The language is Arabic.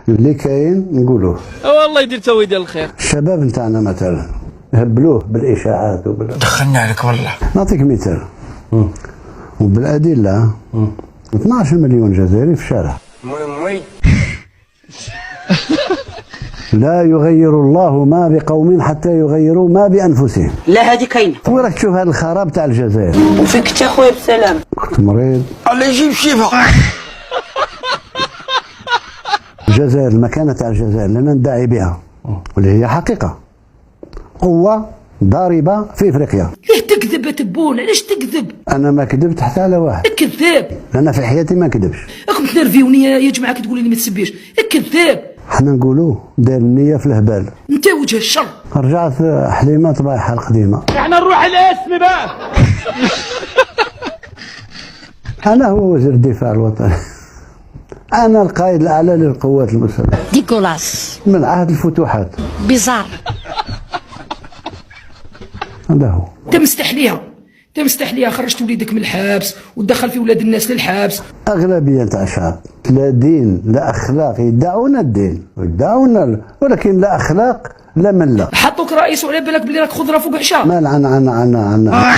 اللي كاين نقولوه. والله يدير توي ديال الخير. الشباب نتاعنا مثلا هبلوه بالاشاعات دخلنا عليك والله. نعطيك مثال وبالادله. 12 مليون جزائري في الشارع. لا يغير الله ما بقوم حتى يغيروا ما بانفسهم. لا هذه كاينه. وين راك تشوف هذا الخراب تاع الجزائر؟ وفيك انت اخويا بسلام. كنت مريض. الله يجيب الشفاء. الجزائر، المكانه تاع الجزائر لنا ندعي بها واللي هي حقيقه، قوه ضاربه في افريقيا. ليه تكذب يا تبون؟ علاش تكذب؟ انا ما كذبت حتى على واحد. كذاب. انا في حياتي ما كذبش. راكم تنرفيوني يا جماعه كتقولوا لي ما تسبيش. كذاب. حنا نقولوه دار النيه في الهبال. انت وجه الشر. رجعت حليمه طبايحها القديمه. احنا نروح الاسم بقى. انا هو وزير الدفاع الوطني. انا القائد الاعلى للقوات المسلحه. ديكولاس. من عهد الفتوحات. بيزار. هذا هو. انت مستحليها خرجت وليدك من الحبس ودخل في ولاد الناس للحبس. اغلبيه تاع الشعب لا دين لا اخلاق، يدعون الدين ويدعون ولكن لا اخلاق لا مله. حطوك رئيس وعلى بالك بلي راك خضره فوق عشاء. ما عنا